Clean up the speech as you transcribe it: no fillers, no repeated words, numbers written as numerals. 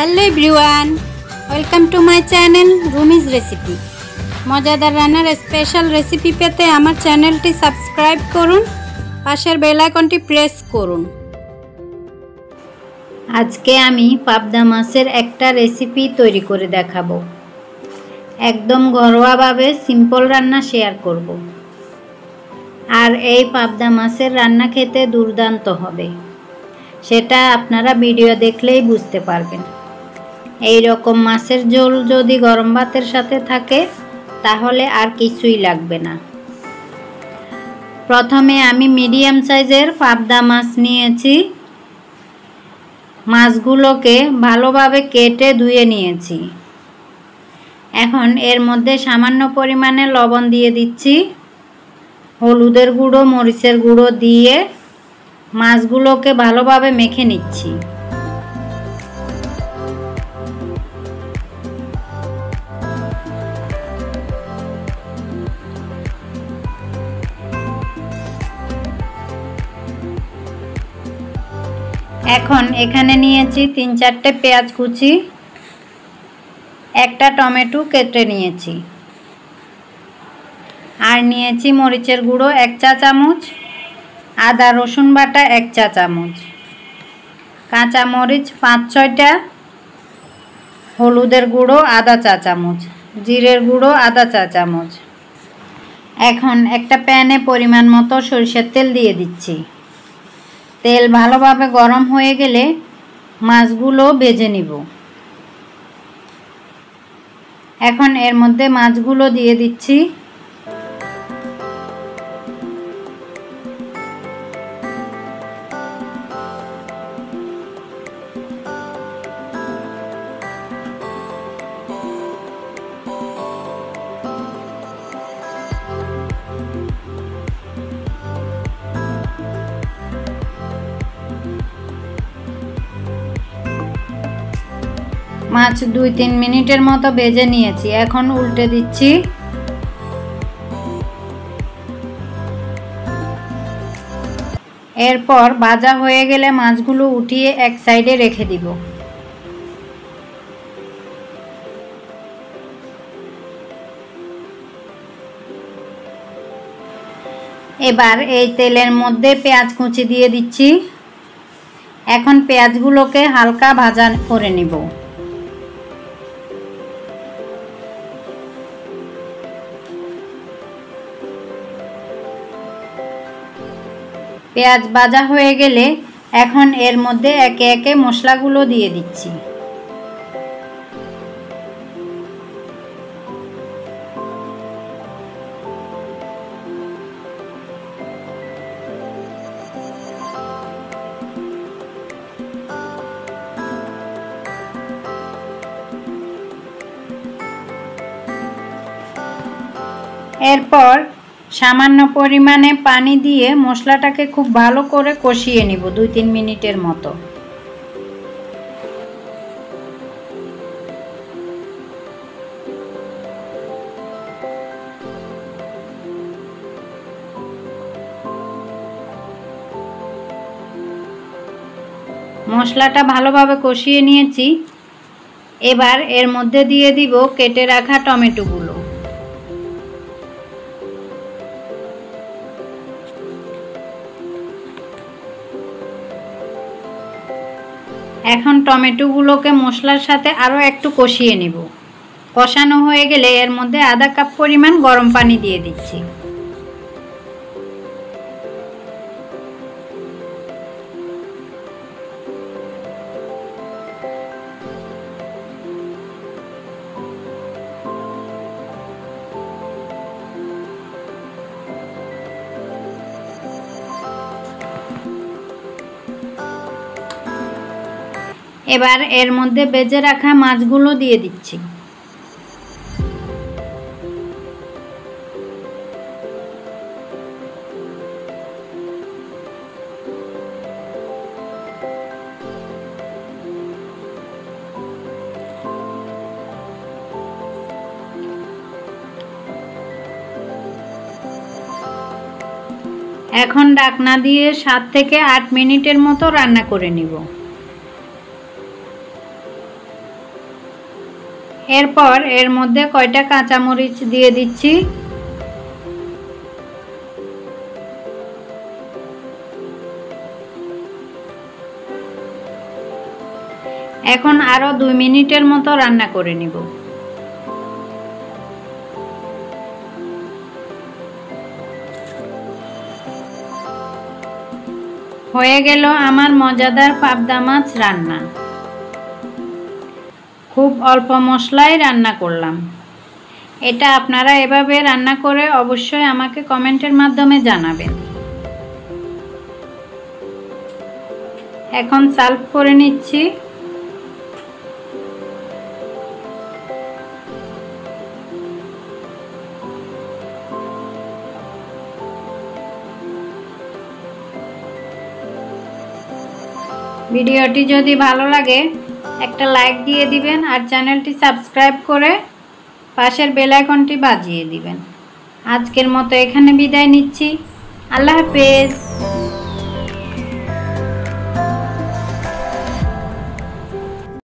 Hello everyone, welcome to my channel Rumi's recipe. মজাদার রান্নার special recipe পেতে আমার চ্যানেলটি সাবস্ক্রাইব করুন, পাশের বেল আইকনটি প্রেস করুন। আজকে আমি পাবদা মাছের একটা রেসিপি তৈরি করে দেখাবো। একদম ঘরোয়াভাবে সিম্পল রান্না শেয়ার করব। আর এই পাবদা মাছের রান্না খেতে দুর্দান্ত হবে, সেটা আপনারা ভিডিও দেখলেই বুঝতে পারবেন। এই রকম মাছের ঝোল যদি গরম ভাতের সাথে থাকে তাহলে আর কিছুই লাগবে না। প্রথমে আমি মিডিয়াম সাইজের পাবদা মাছ নিয়েছি। মাছগুলোকে ভালোভাবে কেটে ধুয়ে নিয়েছি। এখন এর মধ্যে সামান্য পরিমাণে লবণ দিয়ে দিচ্ছি, হলুদের গুঁড়ো, মরিচের গুঁড়ো দিয়ে মাছগুলোকে ভালোভাবে মেখে নিচ্ছি। এখন এখানে নিয়েছি 3-4টে পেঁয়াজ কুচি, একটা টমেটো কেটে নিয়েছি, আর নিয়েছি মরিচের গুঁড়ো 1 চা চামচ, আদা রসুন বাটা 1 চা চামচ, কাঁচা মরিচ 5-6টা, হলুদের গুঁড়ো আধা চা চামচ, জিরের গুঁড়ো আধা চা চামচ। এখন একটা প্যানে পরিমাণ মতো সরিষার তেল দিয়ে দিচ্ছি। তেল ভালোভাবে গরম হয়ে গেলে মাছগুলো ভেজে নিব। এখন এর মধ্যে মাছগুলো দিয়ে দিচ্ছি। মাছ 2-3 মিনিটের মতো ভেজে নিয়েছি। এখন উল্টে দিচ্ছি। এরপর ভাজা হয়ে গেলে মাছগুলো উঠিয়ে এক সাইডে রেখে দিব। এবার এই তেলের মধ্যে পেঁয়াজ কুচি দিয়ে দিচ্ছি। এখন পেঁয়াজগুলোকে হালকা ভাজা করে নিব। পেঁয়াজ ভাজা হয়ে গেলে এখন এর মধ্যে একে একে মশলাগুলো দিয়ে দিচ্ছি। এরপর সামান্য পরিমাণে পানি দিয়ে মশলাটাকে খুব ভালো করে কষিয়ে নিব 2-3 মিনিটের মতো। মশলাটা ভালোভাবে কষিয়ে নিয়েছি। এবার এর মধ্যে দিয়ে দিব কেটে রাখা টমেটোগুলো। এখন টমেটোগুলোকে মশলার সাথে আরও একটু কষিয়ে নিব। কষানো হয়ে গেলে এর মধ্যে আধা কাপ পরিমাণ গরম পানি দিয়ে দিচ্ছি। এবার এর মধ্যে ভেজে রাখা মাছগুলো দিয়ে দিচ্ছি। এখন ঢাকনা দিয়ে 7 থেকে 8 মিনিটের মতো রান্না করে নিব। এরপর এর মধ্যে কয়টা কাঁচামরিচ দিয়ে দিচ্ছি। এখন আরো 2 মিনিটের মতো রান্না করে নিব। হয়ে গেল আমার মজাদার পাবদা মাছ রান্না। খুব অল্প মশলায় রান্না করলাম। এটা আপনারা এভাবে রান্না করে অবশ্যই আমাকে কমেন্টের মাধ্যমে জানাবেন। এখন সার্ভ করে নিচ্ছি। ভিডিওটি যদি ভালো লাগে একটা লাইক দিয়ে দিবেন আর চ্যানেলটি সাবস্ক্রাইব করে পাশের বেল আইকনটি বাজিয়ে দিবেন। আজকের মতো এখানে বিদায় নিচ্ছি। আল্লাহ হাফেজ।